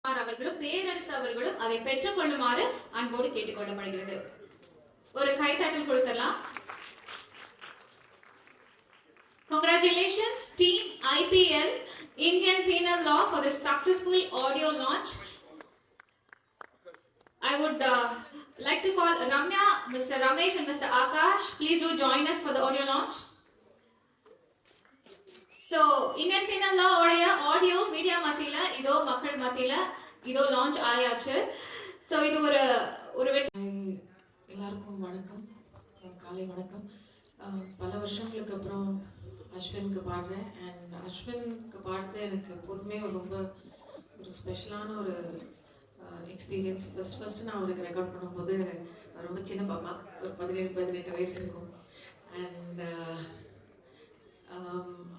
அவர்களும் பேரரசு அவர்களும் அதை பெற்றுக் கொள்ளுமாறு அன்போடு கேட்டுக்கொள்ளப்படுகிறது. ஒரு கைத்தட்டல் கொடுத்தலாம். Congratulations team IPL Indian Penal Law for the successful audio launch. I would like to call Ramya, Mr. Ramesh and Mr. Akash. Please do join us for the audio launch. So Indian Penal Law உடைய audio media மத்தியில இதோ மக்கள் மத்தியில இதோ launch ஆயாச்சு. So இது ஒரு எல்லாருக்கும் வணக்கம், காலை வணக்கம். பல வருஷங்களுக்கு அப்புறம் அஸ்வினுக்கு பாடுறேன். அண்ட் அஸ்வினுக்கு பாடுறது எனக்கு எப்போதுமே ரொம்ப ஒரு ஸ்பெஷலான ஒரு எக்ஸ்பீரியன்ஸ். ஃபஸ்ட்டு நான் அவருக்கு ரெக்கார்ட் பண்ணும்போது ரொம்ப சின்ன பாப்பா, ஒரு 17-18 வயசு இருக்கும். And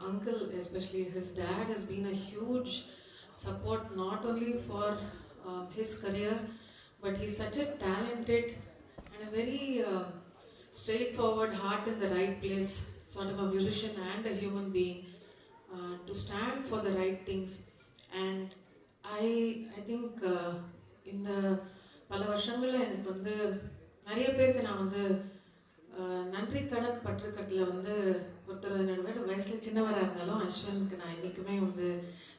uncle, especially his dad, has been a huge support not only for his career, but he's such a talented and a very straightforward, heart in the right place sort of a musician and a human being, to stand for the right things. And I think இந்த பல வருஷங்களில் எனக்கு வந்து நிறைய பேருக்கு நான் வந்து நன்றி கடன் பட்டிருக்கிறதுல வந்து ஒருத்தர் என்னோட வயசில் சின்னவராக இருந்தாலும் அஸ்வினுக்கு நான் என்றைக்குமே வந்து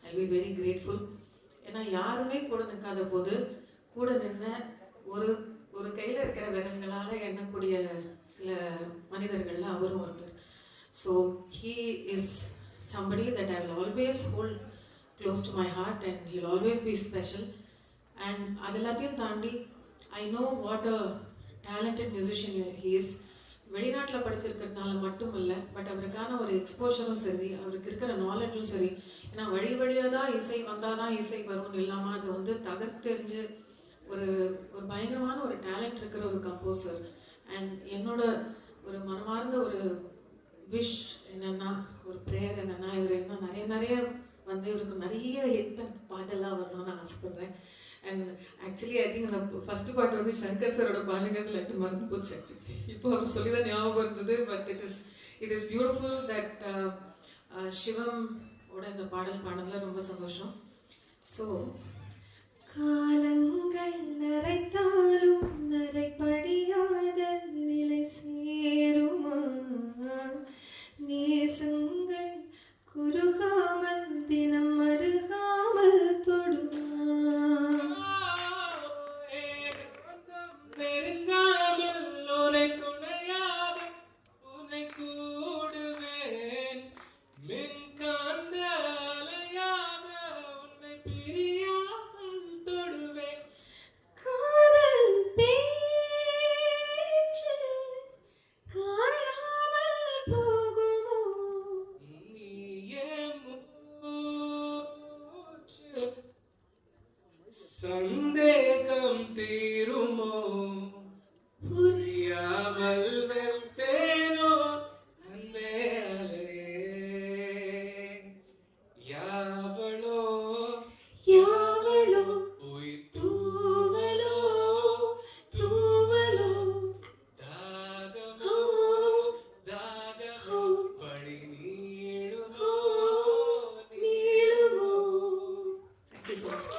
ஐ பி வெரி கிரேட்ஃபுல். ஏன்னா யாருமே கூட நிற்காத போது கூட நின்ன ஒரு கையில் இருக்கிற விரல்களால் எண்ணக்கூடிய சில மனிதர்களில் அவரும் ஒருத்தர். So he is somebody that I will always hold close to my heart and he will always be special. And அது எல்லாத்தையும் தாண்டி I know what a talented musician he is. வெளிநாட்டில் படிச்சிருக்கிறதுனால மட்டும் இல்லை, பட் அவருக்கான ஒரு எக்ஸ்போஷரும் சரி, அவருக்கு இருக்கிற நாலேஜும் சரி. ஏன்னா வழியாக தான் இசை வந்தால் தான் இசை வரும்னு இல்லாமல் அது வந்து தகர்த்தெறிஞ்சு ஒரு பயங்கரமான ஒரு டேலண்ட் இருக்கிற ஒரு கம்போசர். அண்ட் என்னோட ஒரு மனமார்ந்த ஒரு விஷ் என்னென்னா, ஒரு ப்ரேயர் என்னென்னா, இவர் இன்னும் நிறைய வந்து இவருக்கு நிறைய ஹிட் பாட்டெல்லாம் வரணும்னு ஆசைப்படுறேன். அண்ட் ஆக்சுவலி ஐ திங்க் அந்த ஃபஸ்ட்டு பாட்டு வந்து சங்கர் சாரோட பாடுங்கிறது லட்டு மறந்து போச்சு. ஆக்சுவலி இப்போ அவர் சொல்லி தான் ஞாபகம் இருந்தது. But it is beautiful that Sivam ஓட இந்த பாடல் பாடுறதுல ரொம்ப சந்தோஷம். ஸோ காலங்கள் நரைத்தாலும் நரைப்படியாத நிலை சேருமா, நேசங்கள் குறுகாமல் தினம் அருகாமல் தொடுமா, நெருங்காமல் உனை துணையாக உனை கூடுவேன், மின்காந்த அலையாக உன்னை பிரியாமல் தொடுவேன். காதல் பேச்சு காணாமல் போகுமோ, நீயே மூச்சு சந்தேகம் தீருமோ, புரியாமல் வெல்தேனோ அன்னே அலையே, யாவளோ யாவளோ உயிர் தூவலோ தாகமோ தாகமோ வழி நீளுமோ நீளுமோ. Thank you so much.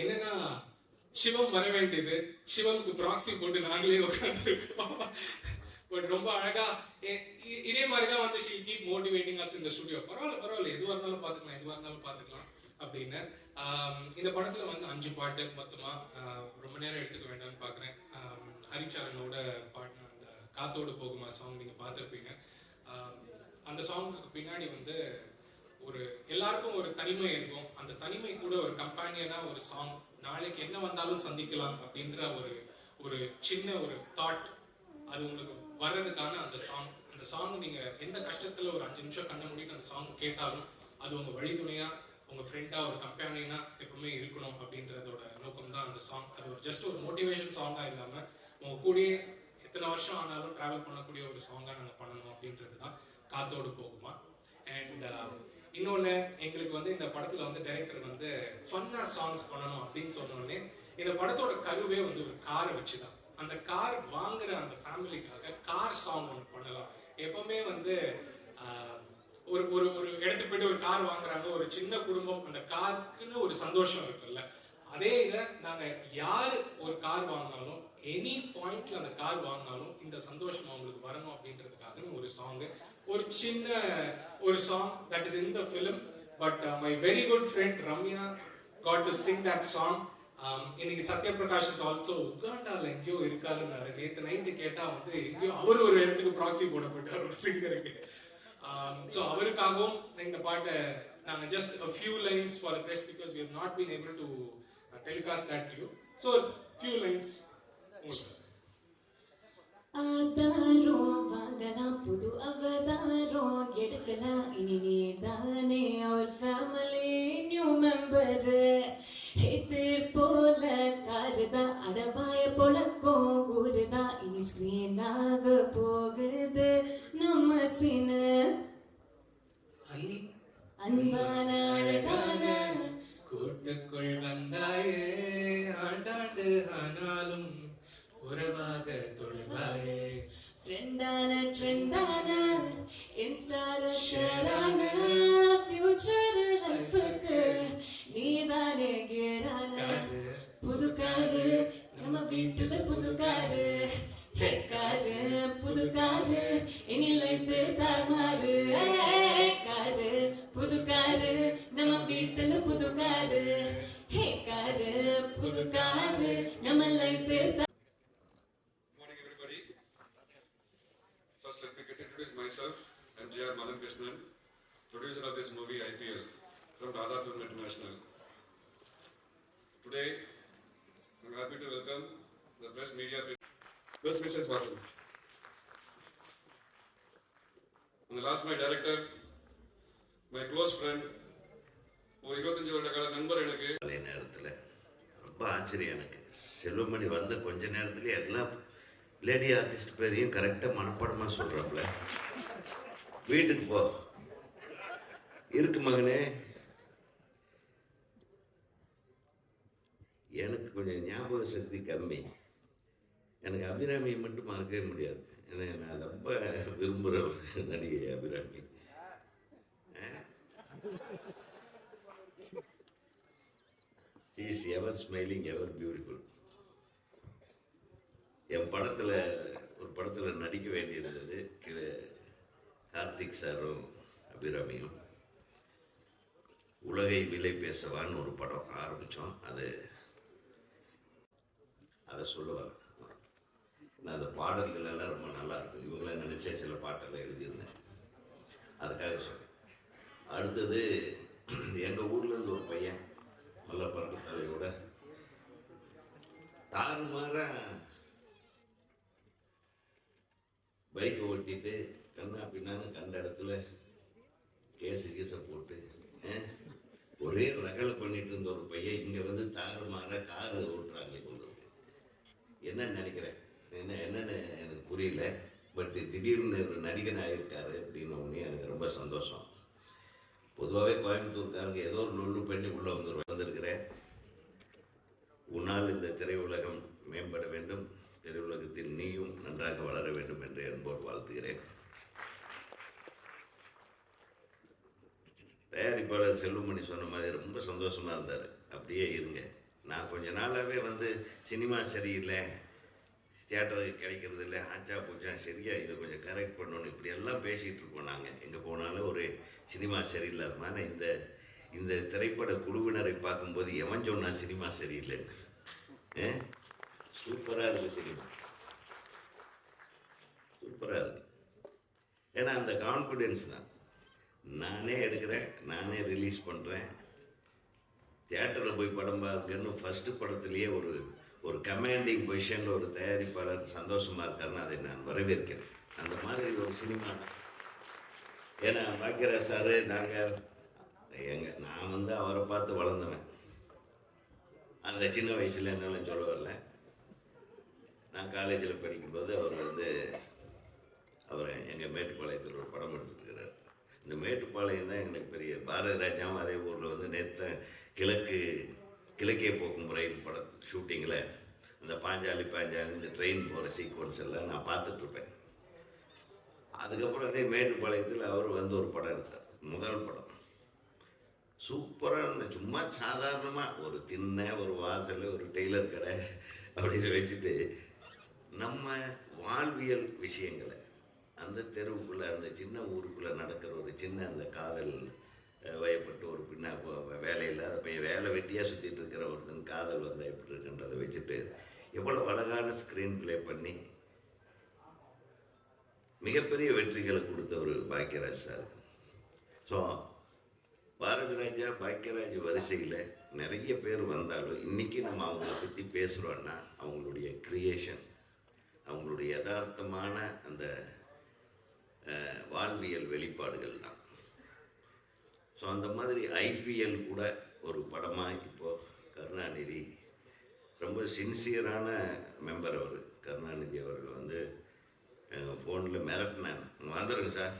என்னன்னா சிவம் வர வேண்டியது, சிவனுக்கு ப்ராக்சி போட்டு நாங்களே உட்காந்துருக்கோம். பட் ரொம்ப அழகா இதே மாதிரி தான் வந்து ஷீ கீப் மோட்டிவேட்டிங் அஸ் இந்த ஸ்டுடியோ. பரவாயில்ல எதுவாக இருந்தாலும் பார்த்துக்கலாம் அப்படின்னு. இந்த படத்துல வந்து 5 பாட்டு மொத்தமா ரொம்ப நேரம் எடுத்துக்க வேண்டாம்னு பார்க்குறேன். ஹரிச்சரனோட பாடின அந்த காத்தோடு போகுமா சாங் நீங்க பார்த்துருப்பீங்க. அந்த சாங்குக்கு பின்னாடி வந்து ஒரு எல்லாருக்கும் ஒரு தனிமை இருக்கும். அந்த தனிமை கூட ஒரு கம்பேனியனா ஒரு சாங், நாளைக்கு என்ன வந்தாலும் சந்திக்கலாம் அப்படின்ற ஒரு சின்ன ஒரு தாட் அது உங்களுக்கு வர்றதுக்கான அந்த சாங் நீங்க எந்த கஷ்டத்துல ஒரு 5 நிமிஷம் கண்ண மூடிட்டு அந்த சாங் கேட்டாலும் அது உங்க வழித்துணையா, உங்க ஃப்ரெண்டா, ஒரு கம்பேனியனா எப்பவுமே இருக்கணும் அப்படின்றதோட நோக்கம் தான் அந்த சாங். அது ஒரு ஜஸ்ட் ஒரு மோட்டிவேஷன் சாங்கா இல்லாம உங்க கூடயே எத்தனை வருஷம் ஆனாலும் டிராவல் பண்ணக்கூடிய ஒரு சாங்கா நாங்கள் பண்ணணும் அப்படின்றது தான் காத்தோடு போகுமா. அண்ட் இன்னொன்று எங்களுக்கு வந்து இந்த படத்தில் வந்து டைரக்டர் வந்து ஃபன்னாக சாங்ஸ் பண்ணணும் அப்படின்னு சொன்னோடனே இந்த படத்தோட கருவே வந்து ஒரு காரை வச்சு தான். அந்த கார் வாங்குற அந்த ஃபேமிலிக்காக கார் சாங் ஒன்று பண்ணலாம். எப்பவுமே வந்து ஒரு ஒரு ஒரு இடத்துக்கு போயிட்டு ஒரு கார் வாங்குறாங்க, ஒரு சின்ன குடும்பம், அந்த காருக்குன்னு ஒரு சந்தோஷம் இருக்குல்ல. அதே இதை நாங்கள் யார் ஒரு கார் வாங்கினாலும் எனி பாயிண்ட்ல அந்த கார் வாங்கினாலும் இந்த சந்தோஷம் அவங்களுக்கு வரணும் அப்படின்றதுக்காக ஒரு சாங்கு, ஒரு சின்ன ஒரு song that is in the film. But my very good friend Ramya got to sing that song. இன்னைக்கு சத்யபிரகாஷ் இஸ் ஆல்சோ உகாண்டாவில் எங்கேயோ இருக்காருன்னாரு. நேற்று நைட்டு கேட்டால் வந்து எங்கேயோ அவர் ஒரு இடத்துக்கு ப்ராக்சி போட போயிட்டார் ஒரு சிங்கருக்கு. ஸோ அவருக்காகவும் இந்த பாட்டை நாங்கள் just a few lines for the rest because we have not been able to telecast that to you. So few lines உங்களுக்கு. ஆதாரம் வாங்கலாம், புது அவதாரம் எடுக்கலாம், இனி நீதானே அவர் ஃபேமிலி நியூ மெம்பர். ஹேத்தர் போல காருதான், அடவாய பொழக்கும் ஊருதான், இனி ஸ்கிரீனாக போகுது நம்ம சீனு. அன்பான அழகான கூட்டுக்குள் வந்தாயே, ஆண்டாண்டு ஆனாலும் உறவாக தொழுவாயே, ஃப்ரெண்டான ட்ரெண்டான இன்ஸ்டால ஷேரான ஃபியூச்சர் லைஃபுக்கு நீதானே கேரான. புது காரு நம்ம வீட்டுல, புது காரு ஹே காரு, புது காரு இனி லைஃப் தாமாரு. காரு புது காரு நம்ம வீட்டுல, புது காரு ஹே காரு, புது காரு நம்ம life. First, let me introduce myself. I'm J.R. Madan Krishnan, producer of this movie IPL from Radha Film International. Today, I'm happy to welcome the best media people. Best wishes, Vasu. And the last, my director, my close friend, ஒரு 25 வருட கால நண்பர் எனக்கு. பழைய நேரத்தில் ரொம்ப ஆச்சரியம் எனக்கு. செல்வமணி வந்த கொஞ்ச நேரத்துலேயே எல்லா லேடி ஆர்டிஸ்ட் பேரையும் கரெக்டாக மனப்பாடமாக சொல்கிறாப்புல. வீட்டுக்கு போ இருக்கு மகனே. எனக்கு கொஞ்சம் ஞாபக சக்தி கம்மி. எனக்கு அபிராமியை மட்டும் மறக்கவே முடியாது. ஏன்னா நான் ரொம்ப விரும்புகிற ஒரு நடிகை Abirami. She is ever smiling, ever beautiful. என் படத்தில் ஒரு படத்தில் நடிக்க வேண்டியிருந்தது. கார்த்திக் சாரும் அபிராமியும் உலகை விலை பேசவான்னு ஒரு படம் ஆரம்பித்தோம். அதை சொல்லுவாங்க. நான் அந்த பாடல்கள் எல்லாம் ரொம்ப நல்லாயிருக்கும். இவங்கள நினச்சே சில பாட்டெல்லாம் எழுதியிருந்தேன். அதுக்காக சொன்னேன். அடுத்தது எங்கள் ஊர்லேருந்து ஒரு பையன் நல்ல பறக்க தலையோட தாறுமாற பைக்கை ஓட்டிட்டு கண்ணா பின்னான்னு கண்ட இடத்துல கேஸை போட்டு ஒரே ரகலை பண்ணிட்டு இருந்த ஒரு பையன் இங்கே வந்து தாறுமாற காரு ஓட்டுறாங்க. கொண்டு என்ன நினைக்கிறேன் என்னன்னு எனக்கு புரியல. பட் திடீர்னு ஒரு நடிகன் ஆகியிருக்காரு அப்படின்னு ஒன்று எனக்கு ரொம்ப சந்தோஷம். பொதுவாகவே கோயம்புத்தூர்காரங்க ஏதோ ஒரு லொல்லு பண்ணி உள்ளே வந்திருக்கிறேன். உன்னால் இந்த திரையுலகம் மேம்பட வேண்டும், திரையுலகத்தில் நீயும் நன்றாக வளர வேண்டும் என்று என்போடு வாழ்த்துகிறேன். தயாரிப்பாளர் செல்வமணி சொன்ன மாதிரி ரொம்ப சந்தோஷமாக இருந்தார். அப்படியே இருங்க. நான் கொஞ்ச நாளாகவே வந்து சினிமா சரியில்லை, தியேட்டருக்கு கிடைக்கிறது இல்லை, ஆச்சா பூச்சா சரியா இதை கொஞ்சம் கரெக்ட் பண்ணணும் இப்படியெல்லாம் பேசிகிட்டு இருக்கோம். நாங்கள் எங்கே போனாலும் ஒரு சினிமா சரியில்லாத மாதிரி இந்த திரைப்பட குழுவினரை பார்க்கும்போது எவன் சொன்னான் சினிமா சரியில்லைன்னு. சூப்பராக இருக்குது சினிமா, சூப்பராக இருக்குது. ஏன்னா அந்த கான்ஃபிடென்ஸ் தான். நானே எடுக்கிறேன், நானே ரிலீஸ் பண்ணுறேன். தியேட்டரில் போய் படம் பார்க்கணுன்னு ஃபஸ்ட்டு படத்துலேயே ஒரு கமாண்டிங் பொசிஷனில் ஒரு தயாரிப்பாளர் சந்தோஷமாக இருக்காருன்னு அதை நான் வரவேற்கிறேன். அந்த மாதிரி ஒரு சினிமா. ஏன்னா பாக்கியராஜ் சார் நான் வந்து அவரை பார்த்து வளர்ந்தவன். அந்த சின்ன வயசில் என்னாலும் சொல்ல வரல. நான் காலேஜில் படிக்கும்போது அவர் எங்கள் மேட்டுப்பாளையத்தில் ஒரு படம் எடுத்துருக்கிறார். இந்த மேட்டுப்பாளையம் தான் எங்களுக்கு பெரிய பாரதி ராஜாவும் அதே ஊரில் வந்து நேற்று கிழக்கே போக்கும் ரயில் படத்து ஷூட்டிங்கில் இந்த பாஞ்சாலி இந்த ட்ரெயின் போகிற சீக்வன்ஸ் எல்லாம் நான் பார்த்துட்ருப்பேன். அதுக்கப்புறம் அதே மேட்டுப்பாளையத்தில் அவர் வந்து ஒரு படம் எடுத்தார், முதல் படம். சூப்பராக இருந்த, சும்மா சாதாரணமாக ஒரு திண்ணை, ஒரு வாசல், ஒரு டெய்லர் கடை அப்படின்னு வச்சுட்டு நம்ம வாழ்வியல் விஷயங்களை அந்த தெருவுக்குள்ளே, அந்த சின்ன ஊருக்குள்ளே நடக்கிற ஒரு சின்ன அந்த காதல் வயப்பட்டு ஒரு வேலை இல்லாத பையன் வேலை வெட்டியாக சுற்றிட்டு இருக்கிற ஒருத்தன் காதல் வந்தால் எப்படி இருக்குன்றதை வச்சுட்டு எவ்வளோ அழகான ஸ்க்ரீன் ப்ளே பண்ணி மிகப்பெரிய வெற்றிகளை கொடுத்த ஒரு பாக்கியராஜ் சார். ஸோ பாரதி ராஜா, பாக்கியராஜ் வரிசையில் நிறைய பேர் வந்தாலும் இன்றைக்கி நம்ம அவங்கள பற்றி பேசுகிறோன்னா அவங்களுடைய க்ரியேஷன், அவங்களுடைய யதார்த்தமான அந்த வாழ்வியல் வெளிப்பாடுகள் தான். ஸோ அந்த மாதிரி ஐபிஎல் கூட ஒரு படமாக இப்போது கருணாநிதி ரொம்ப சின்சியரான மெம்பர். அவர் கருணாநிதி அவர்கள் வந்து ஃபோனில் மிரட்டினான், வந்துடுங்க சார்,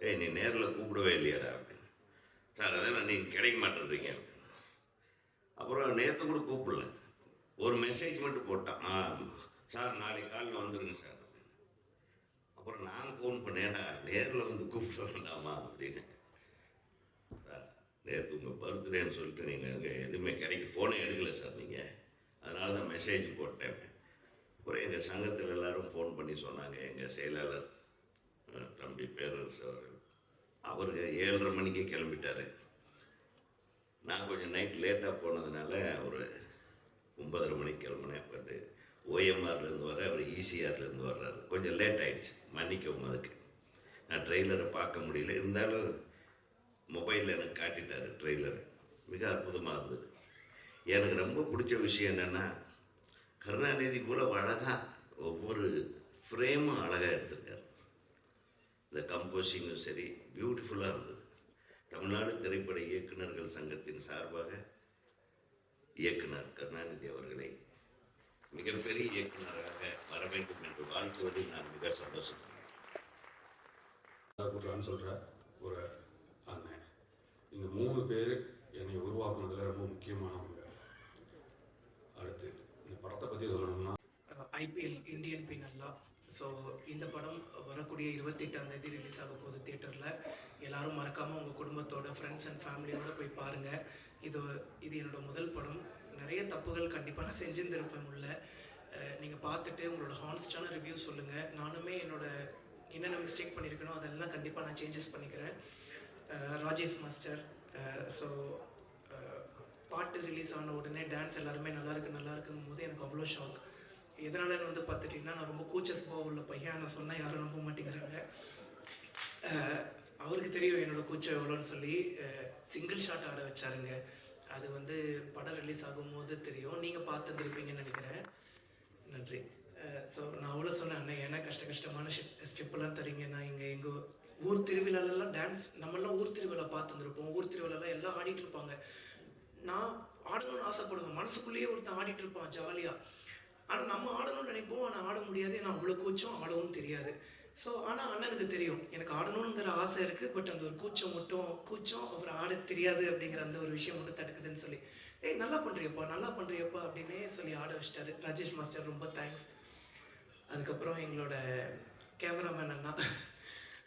ஏய் நீ நேரில் கூப்பிடவே இல்லையாடா அப்படின்னு. சார் அதெல்லாம் நீங்கள் கிடைக்க மாட்டேன்றீங்க அப்படின்னு. அப்புறம் நேற்று கூட கூப்பிடல, ஒரு மெசேஜ் மட்டும் போட்டான், சார் நாளைக்கு காலையில் வந்துடுங்க சார். அப்புறம் நான் ஃபோன் பண்ணேன்டா, நேரில் வந்து கூப்பிட வேண்டாமா அப்படின்னு. சார் நேற்று உங்கள் பர்த்டேன்னு சொல்லிட்டு நீங்கள் அங்கே எதுவுமே ஃபோனே எடுக்கலை சார் நீங்கள், அதனால தான் மெசேஜ் போட்டேன். அப்புறம் எங்கள் சங்கத்தில் எல்லோரும் ஃபோன் பண்ணி சொன்னாங்க. எங்கள் செயலாளர் தம்பி பேரரசு அவருக்கு 7:30 மணிக்கே கிளம்பிட்டார். நான் கொஞ்சம் நைட் லேட்டாக போனதுனால ஒரு 9:30 மணிக்கு கிளம்புனேன். பட்டு ஓஎம்ஆர்லேருந்து வர, அவர் ஈசிஆர்லேருந்து வர்றாரு, கொஞ்சம் லேட் ஆகிடுச்சு, மன்னிக்கவும். அதுக்கு நான் ட்ரெய்லரை பார்க்க முடியல, இருந்தாலும் மொபைலில் எனக்கு காட்டிட்டார் ட்ரெய்லரை. மிக அற்புதமாக இருந்தது. எனக்கு ரொம்ப பிடிச்ச விஷயம் என்னென்னா, கருணாநிதி கூட அழகாக ஒவ்வொரு ஃப்ரேமும் அழகாக எடுத்திருக்காரு. இந்த கம்போசிங்கும் சரி பியூட்டிஃபுல்லாக இருந்தது. தமிழ்நாடு திரைப்பட இயக்குநர்கள் சங்கத்தின் சார்பாக இயக்குனர் கருணாநிதி அவர்களை மிகப்பெரிய இயக்குநராக வர வேண்டும் என்று வாழ்த்துவதில் நான் மிக சந்தோஷப்படுறேன். குற்றான்னு சொல்கிற ஒரு அண்ணன், இந்த 3 பேர் என்னை உருவாக்குனதில் ரொம்ப முக்கியமானவங்க. அடுத்து இந்த படத்தை பற்றி சொல்லணும்னா, ஐபிஎல் இந்தியன் பின்னல்லா. ஸோ இந்த படம் வரக்கூடிய 28ஆம் தேதி ரிலீஸ் ஆக போகுது தியேட்டரில். எல்லோரும் மறக்காமல் உங்கள் குடும்பத்தோட, ஃப்ரெண்ட்ஸ் அண்ட் ஃபேமிலியோடு போய் பாருங்கள். இது என்னோட முதல் படம். நிறைய தப்புகள் கண்டிப்பாக நான் செஞ்சுருந்துருப்பேன் உள்ள. நீங்கள் பார்த்துட்டு உங்களோட ஹானஸ்டான ரிவ்யூ சொல்லுங்கள். நானுமே என்னென்ன மிஸ்டேக் பண்ணியிருக்கனோ அதெல்லாம் கண்டிப்பாக நான் சேஞ்சஸ் பண்ணிக்கிறேன். ராஜேஷ் மாஸ்டர், ஸோ பாட்டு ரிலீஸ் ஆன உடனே டான்ஸ் எல்லாருமே நல்லா இருக்குங்கும் போது எனக்கு அவ்வளோ ஷாக். எதனாலன்னு வந்து பார்த்துட்டிங்கன்னா, நான் ரொம்ப கூச்ச சுபாவம் உள்ள பையன். நான் சொன்னால் யாரும் நம்ப மாட்டேங்கிறாங்க. அவருக்கு தெரியும் என்னோட கூச்சம் எவ்வளோன்னு சொல்லி சிங்கிள் ஷாட் ஆட வச்சாருங்க. அது வந்து படம் ரிலீஸ் ஆகும்போது தெரியும், நீங்கள் பார்த்துருப்பீங்கன்னு நினைக்கிறேன். நன்றி. ஸோ நான் அவ்வளோ சொன்னேன், அண்ணன் ஏன்னா கஷ்டமான ஸ்டெப்பெல்லாம் தரீங்க. நான் எங்கள் ஊர் திருவிழாலெல்லாம் டான்ஸ், நம்மளாம் ஊர் திருவிழா பார்த்துருப்போம். ஊர் திருவிழாலாம் எல்லாம் ஆடிட்டு இருப்பாங்க. நான் ஆடணும்னு ஆசைப்படுவேன், மனசுக்குள்ளேயே ஒருத்தன் ஆடிட்டு இருப்பான் ஜாலியாக. ஆனால் நம்ம ஆடணும்னு நினைப்போம், ஆனால் ஆட முடியாது. ஏன்னா அவ்வளோ கூச்சம், ஆடவும் தெரியாது. ஸோ ஆனால் அண்ணனுக்கு தெரியும் எனக்கு ஆடணுங்கிற ஆசை இருக்குது, பட் அந்த ஒரு கூச்சம் அவர் ஆட தெரியாது அப்படிங்கிற அந்த ஒரு விஷயம் மட்டும் தடுக்குதுன்னு சொல்லி, ஏய் நல்லா பண்ணுறியப்பா அப்படின்னே சொல்லி ஆட வச்சிட்டாரு. ராஜேஷ் மாஸ்டர் ரொம்ப தேங்க்ஸ். அதுக்கப்புறம் எங்களோட கேமராமேன் அண்ணா.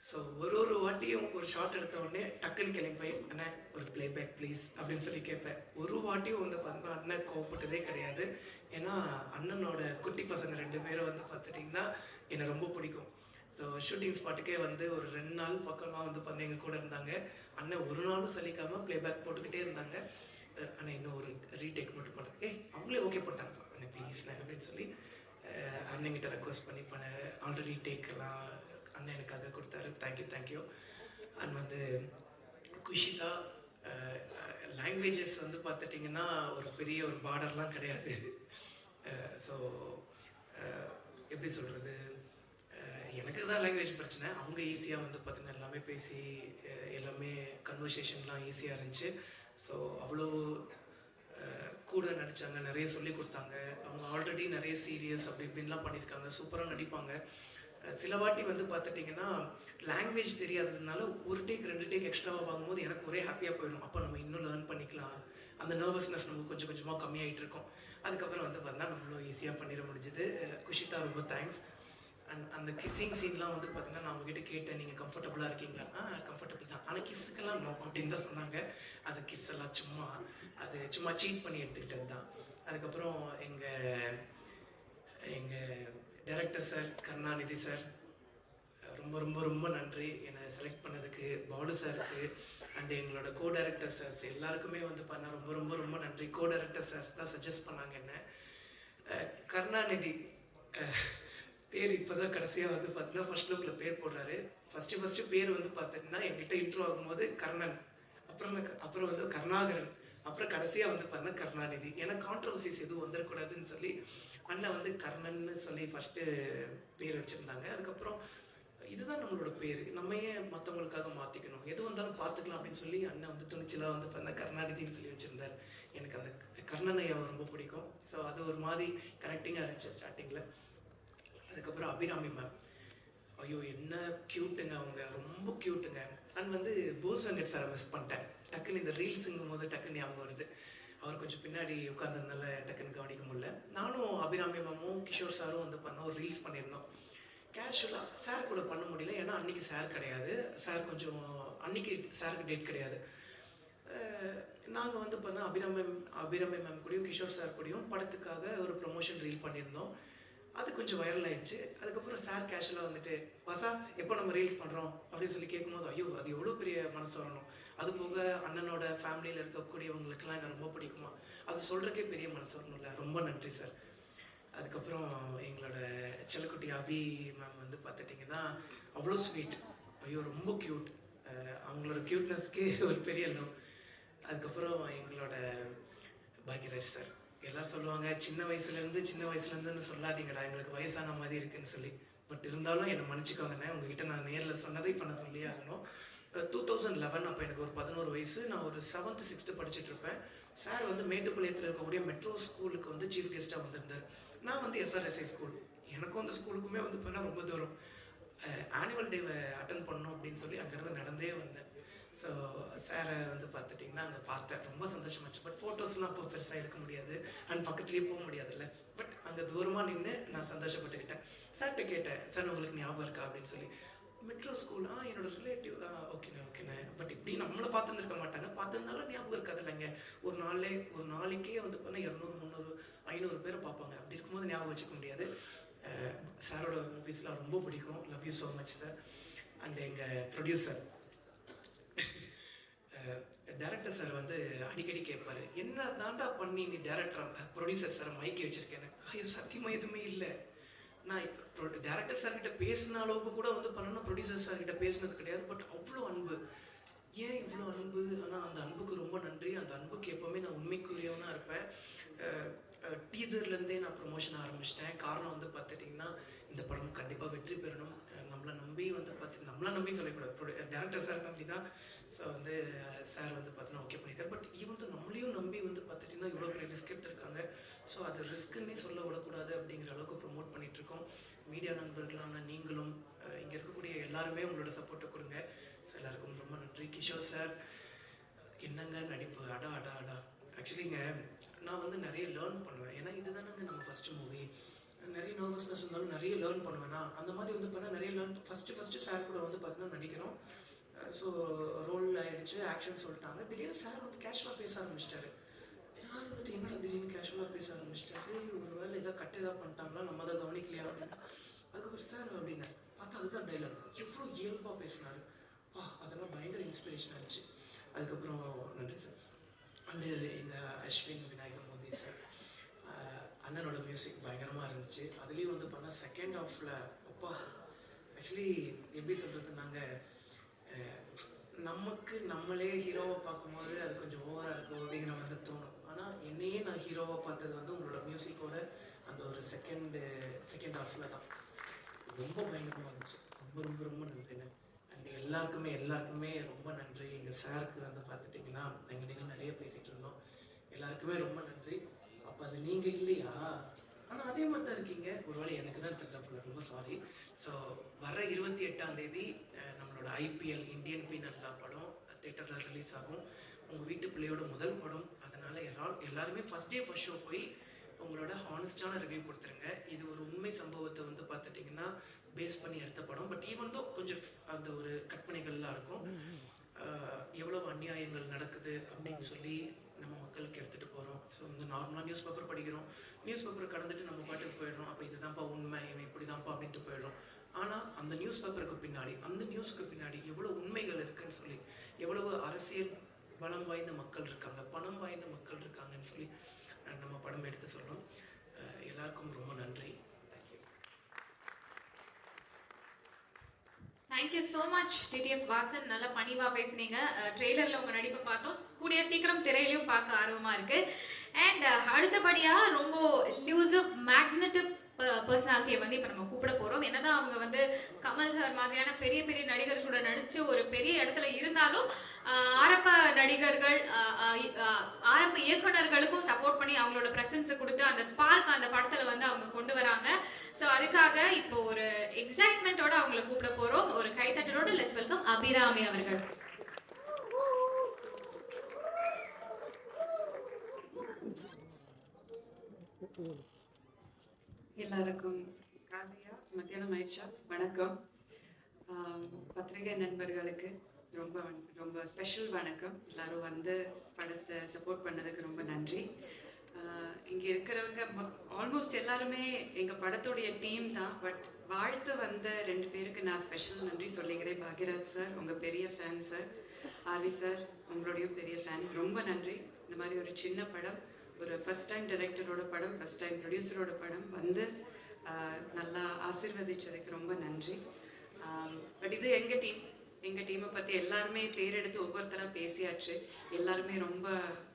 ஸோ ஒரு வாட்டியும் ஒரு ஷாட் எடுத்த உடனே டக்குன்னு கிளம்பி, அண்ணா ஒரு ப்ளேபேக் ப்ளீஸ் அப்படின்னு சொல்லி கேட்பேன். ஒரு வாட்டியும் வந்து பார்த்தீங்கன்னா அண்ணன் கோவப்பட்டதே கிடையாது. ஏன்னா அண்ணனோட குட்டி பசங்க 2 பேரும் வந்து பார்த்துட்டிங்கன்னா எனக்கு ரொம்ப பிடிக்கும். ஸோ ஷூட்டிங் ஸ்பாட்டுக்கே வந்து ஒரு 2 நாள் பக்கமாக வந்து பார்த்து எங்கள் கூட இருந்தாங்க. அண்ணன் ஒரு நாளும் சலிக்காமல் ப்ளேபேக் போட்டுக்கிட்டே இருந்தாங்க. அண்ணன் இன்னும் ஒரு ரீடேக் மட்டும் பண்ணுறேன், அவங்களே ஓகே பண்ணிட்டாங்க அண்ணன் ப்ளீஸ்ண்ணே அப்படின்னு சொல்லி அண்ணங்கிட்ட ரெக்வஸ்ட் பண்ணி ஆல்ரெடி டேக்கெல்லாம் அண்ணன் எனக்காக கொடுத்தாரு. தேங்க்யூ. அண்ட் வந்து குஷிதா, லாங்குவேஜஸ் வந்து பார்த்துட்டிங்கன்னா ஒரு பெரிய ஒரு பார்டர்லாம் கிடையாது. ஸோ எப்படி சொல்கிறது, எனக்கு தான் லாங்குவேஜ் பிரச்சனை. அவங்க ஈஸியாக வந்து பார்த்திங்கன்னா எல்லாமே பேசி எல்லாமே கன்வர்சேஷன்லாம் ஈஸியாக இருந்துச்சு. ஸோ அவ்வளோ கூட நடித்தாங்க, நிறைய சொல்லி கொடுத்தாங்க. அவங்க ஆல்ரெடி நிறைய சீரியஸ் அப்படி இப்படின்லாம் பண்ணியிருக்காங்க, சூப்பராக நடிப்பாங்க. சில வாட்டி வந்து பார்த்துட்டிங்கன்னா லாங்குவேஜ் தெரியாததுனால ஒரு டேக் 2 டேக் எக்ஸ்ட்ராவாக வாங்கும்போது எனக்கு ஒரே ஹாப்பியாக போயிடும். அப்போ நம்ம இன்னும் லேர்ன் பண்ணிக்கலாம், அந்த நர்வஸ்னஸ் நமக்கு கொஞ்சம் கொஞ்சமாக கம்மியாகிட்டு இருக்கும். அதுக்கப்புறம் வந்து பார்த்தீங்கன்னா நம்மளும் ஈஸியாக பண்ணிட முடிஞ்சுது. குஷிதா ரொம்ப தேங்க்ஸ். அண்ட் அந்த கிஸ்ஸிங் சீன்லாம் வந்து பார்த்தீங்கன்னா நான் உங்ககிட்ட கேட்டேன், நீங்கள் கம்ஃபர்டபுளாக இருக்கீங்களா? கம்ஃபர்டபுள் தான், ஆனால் கிஸ்ஸுக்கெல்லாம் நோ அப்படின்னு தான் சொன்னாங்க. அது கிஸ் எல்லாம் அது சும்மா சீட் பண்ணி எடுத்துக்கிட்டது தான். அதுக்கப்புறம் எங்கள் டைரக்டர் சார் கருணாநிதி சார் ரொம்ப ரொம்ப ரொம்ப நன்றி என்னை செலக்ட் பண்ணதுக்கு. பாலு சாருக்கு அண்ட் எங்களோட கோ டைரக்டர் சார்ஸ் எல்லாருக்குமே வந்து பண்ண ரொம்ப ரொம்ப ரொம்ப நன்றி. கோ டைரக்டர் சார்ஸ் தான் சஜஸ்ட் பண்ணாங்க என்ன. கருணாநிதி பேர் இப்போ தான் கடைசியாக வந்து பார்த்தீங்கன்னா ஃபர்ஸ்ட் லுக்கில் பேர் போடுறாரு. ஃபஸ்ட்டு பேர் வந்து பார்த்தீங்கன்னா என்கிட்ட இன்ட்ரோ ஆகும்போது கர்ணன், அப்புறம் வந்து கருணாகரன், அப்புறம் கடைசியாக வந்து பார்த்தீங்கன்னா கருணாநிதி. ஏன்னா கான்ட்ரவர்சிஸ் எதுவும் வந்துடக்கூடாதுன்னு சொல்லி அண்ணன் வந்து கர்ணன்னு சொல்லி ஃபஸ்ட்டு பேர் வச்சுருந்தாங்க. அதுக்கப்புறம் இதுதான் நம்மளோட பேர், நம்ம ஏன் மற்றவங்களுக்காக மாற்றிக்கணும், எது வந்தாலும் பார்த்துக்கலாம் அப்படின்னு சொல்லி அண்ணன் வந்து துணிச்சலாக வந்து பார்த்தீங்கன்னா கருணாநிதின்னு சொல்லி வச்சுருந்தார். எனக்கு அந்த கர்ணன் ஐயாவை ரொம்ப பிடிக்கும். ஸோ அது ஒரு மாதிரி கனெக்டிங்காக இருந்துச்சு ஸ்டார்டிங்கில். அதுக்கப்புறம் அபிராமி மேம், ஐயோ என்ன க்யூட்டுங்க, அவங்க ரொம்ப க்யூட்டுங்க. அண்ட் வந்து போஸ் வெங்கட் சாரை மிஸ் பண்ணிட்டேன். டக்குன்னு இந்த ரீல்ஸுங்கும் போது டக்குன்னு ஞாபகம் வருது. அவர் கொஞ்சம் பின்னாடி உட்காந்துருந்தால டக்குன்னு கவனிக்க முடியல. நானும் அபிராமி மேமும் கிஷோர் சாரும் வந்து பண்ணோம், ஒரு ரீல்ஸ் பண்ணியிருந்தோம். கேஷுவலாக சார் கூட பண்ண முடியல, ஏன்னா அன்றைக்கி சார் கிடையாது. சார் கொஞ்சம் அன்றைக்கி சாருக்கு டேட் கிடையாது. நாங்கள் வந்து பண்ண அபிராமி மேம் கூடயும் கிஷோர் சார் கூடயும் படத்துக்காக ஒரு ப்ரொமோஷன் ரீல் பண்ணியிருந்தோம். அது கொஞ்சம் வைரல் ஆகிடுச்சு. அதுக்கப்புறம் சார் கேஷுவலாக வந்துட்டு, வசா எப்போ நம்ம ரீல்ஸ் பண்ணுறோம் அப்படின்னு சொல்லி கேட்கும்போது, ஐயோ அது எவ்வளோ பெரிய மனசு வரணும். அது போக அண்ணனோட ஃபேமிலியில் இருக்கக்கூடியவங்களுக்கெல்லாம் என்ன ரொம்ப பிடிக்குமா, அது சொல்கிறக்கே பெரிய மனசு வரணும்ல. ரொம்ப நன்றி சார். அதுக்கப்புறம் எங்களோட செல்லக்குட்டி அபி மேம் வந்து பார்த்துட்டிங்கன்னா அவ்வளோ ஸ்வீட், ஐயோ ரொம்ப க்யூட். அவங்களோட க்யூட்னஸ்க்கே ஒரு பெரிய லவ். அதுக்கப்புறம் எங்களோட பாக்யராஜ் சார், எல்லோரும் சொல்லுவாங்க சின்ன வயசுலேருந்துன்னு சொல்லாதீங்கடா, எங்களுக்கு வயசான மாதிரி இருக்குன்னு சொல்லி. பட் இருந்தாலும் என்னை மன்னிச்சிக்கோங்கண்ணே, உங்ககிட்ட நான் நேரில் சொன்னதை இப்போ நான் சொல்லியே ஆகணும். 2011 அப்போ எனக்கு ஒரு 11 வயசு, நான் ஒரு 7th 6th படிச்சுட்டு இருப்பேன். சார் வந்து மேட்டுப்பாளையத்தில் இருக்கக்கூடிய மெட்ரோ ஸ்கூலுக்கு வந்து சீஃப் கெஸ்ட்டாக வந்திருந்தார். நான் வந்து SRSI ஸ்கூல், எனக்கும் அந்த ஸ்கூலுக்குமே வந்து பண்ணால் ரொம்ப தூரம். ஆனுவல் டேவை அட்டன் பண்ணணும் அப்படின்னு சொல்லி அங்கேருந்து நடந்தே வந்தேன். ஸோ சாரை வந்து பார்த்துட்டிங்கன்னா அங்கே பார்த்தேன், ரொம்ப சந்தோஷமாச்சு. பட் ஃபோட்டோஸ்லாம் அப்போ பெருசாக எடுக்க முடியாது அண்ட் பக்கத்துலேயே போக முடியாதுல்ல. பட் அங்கே தூரமாக நின்று நான் சந்தோஷப்பட்டுக்கிட்டேன். சார்கிட்ட கேட்டேன், சார் உங்களுக்கு ஞாபகம் இருக்கா அப்படின்னு சொல்லி. மெட்ரோ ஸ்கூல், என்னோட ரிலேட்டிவ், ஓகேண்ணே. பட் இப்படி நம்மளை பார்த்துருந்துருக்க மாட்டாங்க, பார்த்துருந்தாலும் ஞாபகம் இருக்காது இல்லைங்க. ஒரு நாளைக்கே வந்து பண்ணால் 200 300 500 பேரை பார்ப்பாங்க. அப்படி இருக்கும்போது ஞாபகம் வச்சுக்க முடியாது. சாரோட மூவிஸ்லாம் ரொம்ப பிடிக்கும். Love you so much sir. And எங்கள் ப்ரொடியூசர் டேரக்டர் சார் வந்து அடிக்கடி கேட்பாரு, என்ன தாண்டா பண்ணி நீ டேரக்டர் ப்ரொடியூசர் சாரை மைக்கி வச்சிருக்கேன்னு. இது சத்தியமாக எதுவுமே இல்லை. நான் டேரக்டர் சார்கிட்ட பேசின அளவுக்கு கூட வந்து பண்ணணும், ப்ரொடியூசர் சார்கிட்ட பேசினது கிடையாது. பட் அவ்வளோ அன்பு, ஏன் இவ்வளோ அன்பு? ஆனால் அந்த அன்புக்கு ரொம்ப நன்றி. அந்த அன்புக்கு எப்போவுமே நான் உண்மைக்குரியவனாக இருப்பேன். டீசர்லேருந்தே நான் ப்ரொமோஷன் ஆரம்பிச்சிட்டேன். காரணம் வந்து பார்த்துட்டிங்கன்னா இந்த படம் கண்டிப்பாக வெற்றி பெறணும். நம்மளை நம்பின்னு சொல்லக்கூடாது, டேரக்டர் சார் அப்படி தான். ஸோ வந்து சார் வந்து பார்த்தீங்கன்னா ஓகே பண்ணியிருக்காரு. பட் ஈவன் நம்மளையும் நம்பி வந்து பார்த்துட்டிங்கன்னா இவ்வளோ பெரிய ரிஸ்க் எடுத்திருக்காங்க. ஸோ அது ரிஸ்க்குன்னே சொல்ல விடக்கூடாது அப்படிங்கிற அளவுக்கு ப்ரொமோட் பண்ணிகிட்ருக்கோம். மீடியா நண்பர்களான நீங்களும் இங்கே இருக்கக்கூடிய எல்லாருமே உங்களோட சப்போர்ட்டை கொடுங்க. ஸோ எல்லாருக்கும் ரொம்ப நன்றி. கிஷோர் சார் என்னங்க நடிப்பு, அடா. ஆக்சுவலிங்க நான் வந்து நிறைய லேர்ன் பண்ணுவேன். ஏன்னா இதுதானங்க நம்ம ஃபஸ்ட்டு மூவி. நிறைய நர்வஸ்னஸ் இருந்தாலும் நிறைய லேர்ன் பண்ணுவேன்னா அந்த மாதிரி வந்து பார்த்தா நிறைய லேர்ன். ஃபஸ்ட்டு சார் கூட வந்து பார்த்தீங்கன்னா நடிக்கிறோம். ஸோ ரோல் ஆகிடுச்சு, ஆக்ஷன் சொல்லிட்டாங்க. திடீர்னு சார் வந்து கேஷுவலாக பேச ஆரம்பிச்சிட்டாரு. நான் வந்துட்டு என்னடா திடீர்னு கேஷுவலாக பேச ஆரம்பிச்சிட்டாரு, ஒரு வேலை ஏதாவது பண்ணிட்டாங்களா, நம்ம தான் கவனிக்கலையா அப்படின்னு. அதுக்கப்புறம் சார் அப்படின்னு பார்த்தா அதுதான் டைலாக், எவ்வளோ இயல்பாக பேசினார். அதெல்லாம் பயங்கர இன்ஸ்பிரேஷன் ஆச்சு. அதுக்கப்புறம் நன்றி சார். அண்டு எங்கள் அஸ்வின் விநாயக மோதி சார், அண்ணனோட மியூசிக் பயங்கரமாக இருந்துச்சு. அதுலேயும் வந்து பண்ணால் செகண்ட் ஹாஃபில் ஆக்சுவலி எப்படி சொல்கிறது, நாங்கள் நமக்கு நம்மளே ஹீரோவை பார்க்கும்போது அது கொஞ்சம் ஓவராக இருக்கும் அப்படிங்கிற மாதிரி தோணும். ஆனால் என்னையே நான் ஹீரோவாக பார்த்தது வந்து உங்களோட மியூசிக்கோட அந்த ஒரு செகண்ட் ஹாஃபில் தான். ரொம்ப பயங்கரமாக இருந்துச்சு. ரொம்ப நன்றிண்ணே. அண்ட் எல்லாருக்குமே ரொம்ப நன்றி. எங்கள் சாருக்கு வந்து பார்த்துட்டிங்கன்னா எங்கள் நீங்கள் நிறைய பேசிகிட்டு இருந்தோம். எல்லாருக்குமே ரொம்ப நன்றி. அப்போ அது நீங்கள் இல்லையா? ஆனால் அதே மாதிரி தான் இருக்கீங்க. ஒருவேளை எனக்கு தான் தெரியல போல, ரொம்ப சாரி. ஸோ வர 28ஆம் தேதி நம்மளோட ஐபிஎல் இந்தியன் பீனல் லா படம் தேட்டரில் ரிலீஸ் ஆகும். உங்கள் வீட்டு பிள்ளையோட முதல் படம். அதனால் எல்லாருமே ஃபஸ்ட் டே ஃபஸ்ட் ஷோ போய் உங்களோட ஹானஸ்டான ரிவ்யூ கொடுத்துருங்க. இது ஒரு உண்மை சம்பவத்தை வந்து பார்த்துட்டிங்கன்னா பேஸ் பண்ணி எடுத்த படம். பட் ஈவன் தோ கொஞ்சம் அந்த ஒரு கற்பனைகள்லாம் இருக்கும். எவ்வளோ அநியாயங்கள் நடக்குது அப்படின்னு சொல்லி நம்ம மக்களுக்கு எடுத்துகிட்டு போகிறோம். ஸோ இந்த நார்மலாக நியூஸ் பேப்பர் படிக்கிறோம், நியூஸ் பேப்பர் கடந்துட்டு நம்ம பாட்டுக்கு போயிடுறோம். அப்போ இதுதான்ப்பா உண்மை, இவன் இப்படி தான்ப்பா அப்படின்ட்டு போயிடுறோம். ஆனால் அந்த நியூஸ் பேப்பருக்கு பின்னாடி, அந்த நியூஸுக்கு பின்னாடி எவ்வளோ உண்மைகள் இருக்குன்னு சொல்லி, எவ்வளவு அரசியல் பலம் வாய்ந்த மக்கள் இருக்காங்க, பணம் வாய்ந்த மக்கள் இருக்காங்கன்னு சொல்லி நம்ம படம் எடுத்து சொல்கிறோம். எல்லாருக்கும் ரொம்ப நன்றி. Thank you so much TTF Vasan, நல்லா பணிவா பேசுனீங்க. ட்ரெய்லரில் உங்கள் நடிப்பை பார்த்தோம், கூடிய சீக்கிரம் திரையிலையும் பார்க்க ஆர்வமாக இருக்குது. அண்ட் அடுத்தபடியாக ரொம்ப லூசிவ் மேக்னெட்டிக் பர்சனாலிட்டியை வந்து இப்போ நம்ம கூப்பிட போகிறோம். என்னதான் அவங்க வந்து கமல் சார் மாதிரியான பெரிய பெரிய நடிகர்களோட நடித்து ஒரு பெரிய இடத்துல இருந்தாலும் ஆரம்ப நடிகர்கள் ஆரம்ப இயக்குனர்களுக்கும் சப்போர்ட் பண்ணி அவங்களோட ப்ரெசன்ஸை கொடுத்து அந்த ஸ்பார்க் அந்த படத்தில் வந்து அவங்க கொண்டு வராங்க. ஸோ அதுக்காக இப்போ ஒரு எக்ஸைட்மெண்ட்டோட அவங்களை கூப்பிட போகிறோம். ஒரு கைத்தட்டலோட லெட்ஸ் வெல்கம் அபிராமி அவர்கள். எல்லாருக்கும் காலையா மத்தியானம் ஆயிடுச்சா வணக்கம். பத்திரிகை நண்பர்களுக்கு ரொம்ப ரொம்ப ஸ்பெஷல் வணக்கம். எல்லாரும் வந்து படத்தை சப்போர்ட் பண்ணதுக்கு ரொம்ப நன்றி. இங்கே இருக்கிறவங்க ஆல்மோஸ்ட் எல்லாருமே எங்கள் படத்துடைய டீம் தான். பட் வாழ்த்து வந்த 2 பேருக்கு நான் ஸ்பெஷல் நன்றி சொல்லிக்கிறேன். பாக்யராஜ் சார் உங்கள் பெரிய ஃபேன் சார், ஆர்வி சார் உங்களுடையும் பெரிய ஃபேன், ரொம்ப நன்றி. இந்த மாதிரி ஒரு சின்ன படம், ஒரு ஃபஸ்ட் டைம் டைரக்டரோட படம், ஃபஸ்ட் டைம் ப்ரொடியூசரோட படம் வந்து நல்லா ஆசீர்வதிச்சதுக்கு ரொம்ப நன்றி. பட் இது எங்கள் டீமை பற்றி எல்லாருமே பேர் எடுத்து ஒவ்வொருத்தராக பேசியாச்சு. எல்லாருமே ரொம்ப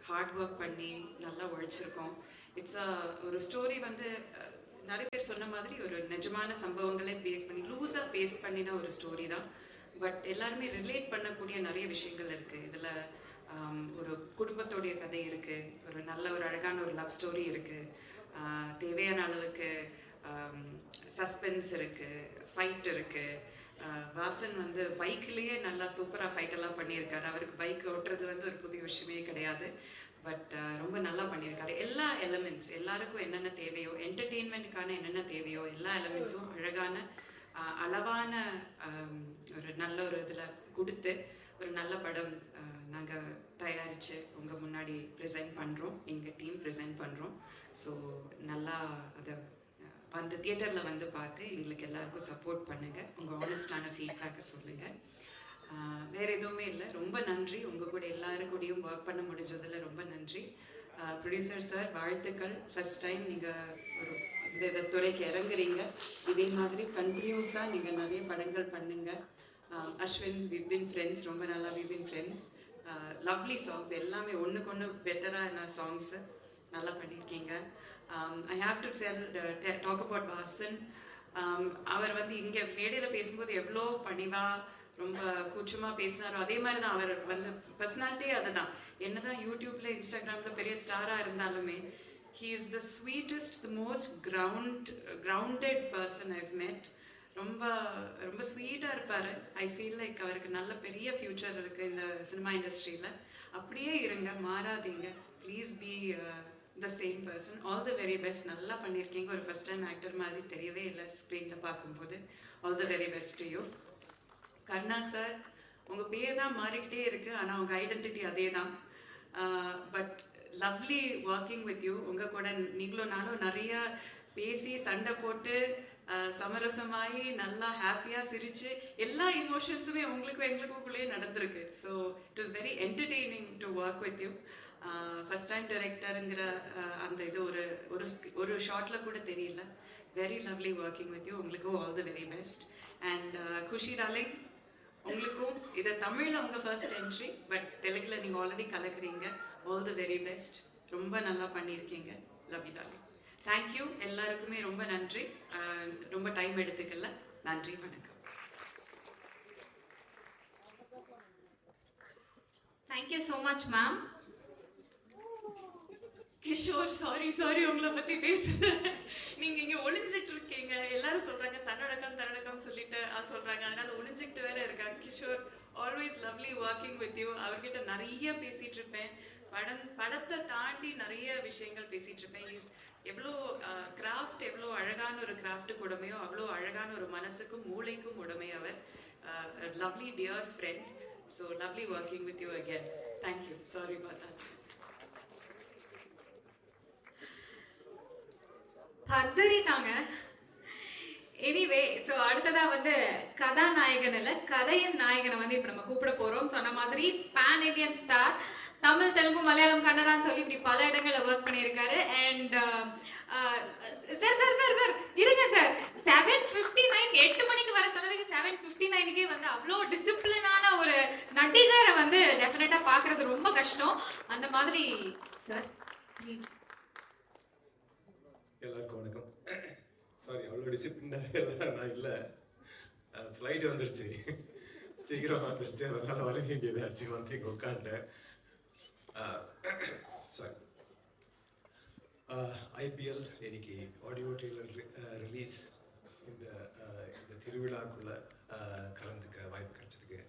ஹார்ட் ஒர்க் பண்ணி நல்லா உழைச்சிருக்கோம். இட்ஸ் ஒரு ஸ்டோரி வந்து நிறைய பேர் சொன்ன மாதிரி ஒரு நிஜமான சம்பவங்களே பேஸ் பண்ணி லூஸாக பேஸ் பண்ணின ஒரு ஸ்டோரி தான். பட் எல்லாருமே ரிலேட் பண்ணக்கூடிய நிறைய விஷயங்கள் இருக்குது இதில். ஒரு குடும்பத்தோடைய கதை இருக்குது, ஒரு நல்ல ஒரு அழகான ஒரு லவ் ஸ்டோரி இருக்குது, தேவையான அளவுக்கு சஸ்பென்ஸ் இருக்குது, ஃபைட் இருக்குது. வாசன் வந்து பைக்லேயே நல்லா சூப்பராக ஃபைட்டெல்லாம் பண்ணியிருக்காரு. அவருக்கு பைக் ஓட்டுறது வந்து ஒரு புதிய விஷயமே கிடையாது. பட் ரொம்ப நல்லா பண்ணியிருக்காரு. எல்லா எலமெண்ட்ஸ் எல்லாருக்கும் என்னென்ன தேவையோ, என்டர்டெயின்மெண்ட்டுக்கான என்னென்ன தேவையோ எல்லா எலமெண்ட்ஸும் அழகான அளவான ஒரு நல்ல ஒரு இதில் கொடுத்து ஒரு நல்ல படம் நாங்கள் தயாரித்து உங்கள் முன்னாடி ப்ரெசென்ட் பண்ணுறோம். எங்கள் டீம் ப்ரெசென்ட் பண்ணுறோம். ஸோ நல்லா அதை வந்து தியேட்டரில் வந்து பார்த்து எங்களுக்கு எல்லாருக்கும் சப்போர்ட் பண்ணுங்கள். உங்கள் ஆனஸ்டான ஃபீட்பேக்கை சொல்லுங்கள். வேறு எதுவுமே இல்லை. ரொம்ப நன்றி. உங்கள் கூட எல்லாரும் கூடயும் ஒர்க் பண்ண முடிஞ்சதில் ரொம்ப நன்றி. ப்ரொடியூசர் சார் வாழ்த்துக்கள். ஃபஸ்ட் டைம் நீங்கள் ஒரு இந்த துறைக்கு இறங்குறீங்க. இதே மாதிரி கண்டினியூஸாக நீங்கள் நிறைய படங்கள் பண்ணுங்கள். அஸ்வின், we've been friends, ரொம்ப நல்லா we've been friends. Lovely songs எல்லாமே ஒன்றுக்கு ஒன்று பெட்டரான சாங்ஸு நல்லா பண்ணியிருக்கீங்க. I have to talk about Vasan. அவர் வந்து இங்கே மேடையில் பேசும்போது எவ்வளோ பணிவாக ரொம்ப கூச்சமாக பேசினாரோ அதே மாதிரி தான் அவர் வந்து பர்சனாலிட்டியே அதை தான். என்ன தான் யூடியூப்பில் இன்ஸ்டாகிராமில் பெரிய ஸ்டாராக இருந்தாலுமே he is the sweetest, the most grounded person I've met. ரொம்ப ரொம்ப ஸ்வீட்டாக இருப்பார். ஐ ஃபீல் லைக் அவருக்கு நல்ல பெரிய ஃப்யூச்சர் இருக்குது இந்த சினிமா இண்டஸ்ட்ரியில். அப்படியே இருங்க, மாறாதீங்க. Please be the same person. All the very best. நல்லா பண்ணியிருக்கீங்க. ஒரு ஃபஸ்ட் டைம் ஆக்டர் மாதிரி தெரியவே இல்லை ஸ்க்ரீனில் பார்க்கும்போது. All the very best to you. Karna sir, உங்கள் பேர் தான் மாறிக்கிட்டே இருக்குது, ஆனால் உங்கள் ஐடென்டிட்டி அதே தான். But lovely working with you. உங்கள் கூட நீங்களும் நானும் நிறையா பேசி சண்டை போட்டு சமரசமாகி நல்லா ஹாப்பியாக சிரித்து எல்லா இமோஷன்ஸுமே உங்களுக்கும் எங்களுக்குள்ளேயே நடந்திருக்கு. So it was very entertaining to work with you. First time டைரக்டருங்கிற அந்த இது ஒரு ஷார்ட்டில் கூட தெரியல. Very lovely working with you. உங்களுக்கும் all the very best. And Kushi darling, உங்களுக்கும் இதை தமிழில் உங்கள் ஃபர்ஸ்ட் என்ட்ரி, பட் தெலுங்கில் நீங்கள் ஆல்ரெடி கலக்குறீங்க. All the very best. ரொம்ப நல்லா பண்ணியிருக்கீங்க. Love you darling. தேங்க்யூ. எல்லாருக்குமே ரொம்ப நன்றி. ரொம்ப டைம் எடுத்துக்கல. நன்றி, வணக்கம். Thank you so much ma'am. Kishore sorry உங்களை பத்தி பேசுறது. நீங்க இங்க ஒளிஞ்சிட்டு இருக்கீங்க. எல்லாரும் சொல்றாங்க தன்னடக்கம் சொல்லிட்டு சொல்றாங்க. அதனால ஒளிஞ்சிட்டு வேற இருக்காங்க. Kishore always lovely working with you. அவர்கிட்ட நிறைய பேசிட்டு இருப்பேன். படத்தை தாண்டி நிறைய விஷயங்கள் பேசிட்டு இருப்பேன். எவ்வளோ கிராஃப்ட், எவ்வளோ அழகான ஒரு கிராஃப்ட்டுக்கு உடமையோ அவ்வளோ அழகான ஒரு மனசுக்கும் மூளைக்கும் உடமை அவர். Lovely dear friend. So lovely working with you again. Thank you. Sorry about that. பதறிட்டாங்க. எனிவே, ஸோ அடுத்ததா வந்து கதாநாயகன் இல்ல கதையின் நாயகனை வந்து இப்போ நம்ம கூப்பிட போறோம். சொன்ன மாதிரி pan Indian star, Tamil, Telugu, Malayalam, கன்னடான்னு சொல்லி இப்படி பல இடங்கள்ல ஒர்க் பண்ணியிருக்காரு. And sir sir sir sir இருங்க சார், 7:59 8 மணிக்கு வர சொன்னதுக்கு 7:59க்கே வந்து அவ்வளோ டிசிப்ளினான ஒரு நடிகரை வந்து டெஃபினட்டா பார்க்கறது ரொம்ப கஷ்டம். அந்த மாதிரி சார் ப்ளீஸ். எல்லாருக்கும் வணக்கம். சாரி, அவ்வளோ டிசிப்ளினாக நான் இல்லை. ஃப்ளைட் வந்துருச்சு, சீக்கிரம் வந்துருச்சு, அதனால் வர வேண்டியதாச்சு. வந்து இங்கே உட்காந்துட்டேன். சாரி. ஐபிஎல் இன்னைக்கு ஆடியோ ட்ரெய்லர் ரிலீஸ். இந்த இந்த திருவிழாக்குள்ள கலந்துக்க வாய்ப்பு கிடைச்சதுக்கு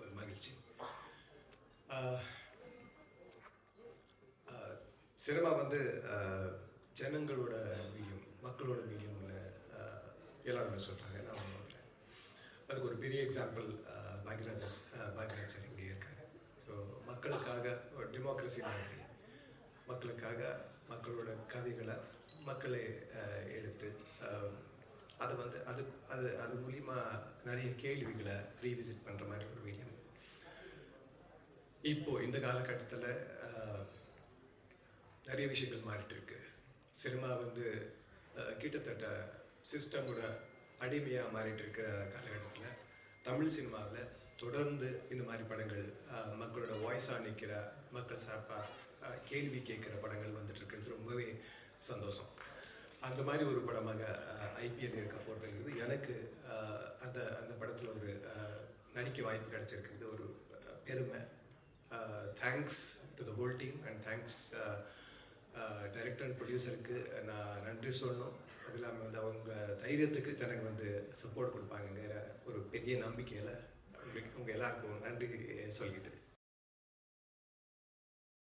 ஒரு மகிழ்ச்சி. சினிமா வந்து ஜனங்களோட மீடியம், மக்களோட மீடியம்னு எல்லாருமே சொல்கிறாங்க. நான் நம்புகிறேன். அதுக்கு ஒரு பெரிய எக்ஸாம்பிள் பாக்யராஜர் இங்கே இருக்காரு. ஸோ மக்களுக்காக ஒரு டெமோக்ரஸி மாதிரி மக்களுக்காக மக்களோட கதைகளை மக்களே எடுத்து அதை வந்து அது அது அது மூலிமா நிறைய கேள்விகளை ரீவிசிட் பண்ணுற மாதிரி ஒரு மீடியம். இப்போது இந்த காலகட்டத்தில் நிறைய விஷயங்கள் மாறிட்டு இருக்கு. சினிமா வந்து கிட்டத்தட்ட சிஸ்டமோட அடிமையாக மாறிட்டு இருக்கிற காலகட்டத்தில் தமிழ் சினிமாவில் தொடர்ந்து இந்த மாதிரி படங்கள், மக்களோட வாய்ஸாக நிற்கிற, மக்கள் சார்பாக கேள்வி கேட்குற படங்கள் வந்துட்டு இருக்கிறது ரொம்பவே சந்தோஷம். அந்த மாதிரி ஒரு படமாக ஐபிஎல் இருக்க போகிறதுங்கிறது எனக்கு அந்த அந்த படத்தில் ஒரு நடிக்க வாய்ப்பு கிடைச்சிருக்கிறது ஒரு பெருமை. Thanks to the whole team and thanks director and ப்ரொடியூசருக்கு நான் நன்றி சொல்லணும். அது இல்லாமல் வந்து அவங்க தைரியத்துக்கு ஜனங்க வந்து சப்போர்ட் கொடுப்பாங்கங்கிற ஒரு பெரிய நம்பிக்கையில் உங்கள் எல்லாருக்கும் நன்றி சொல்லிக்கிட்டு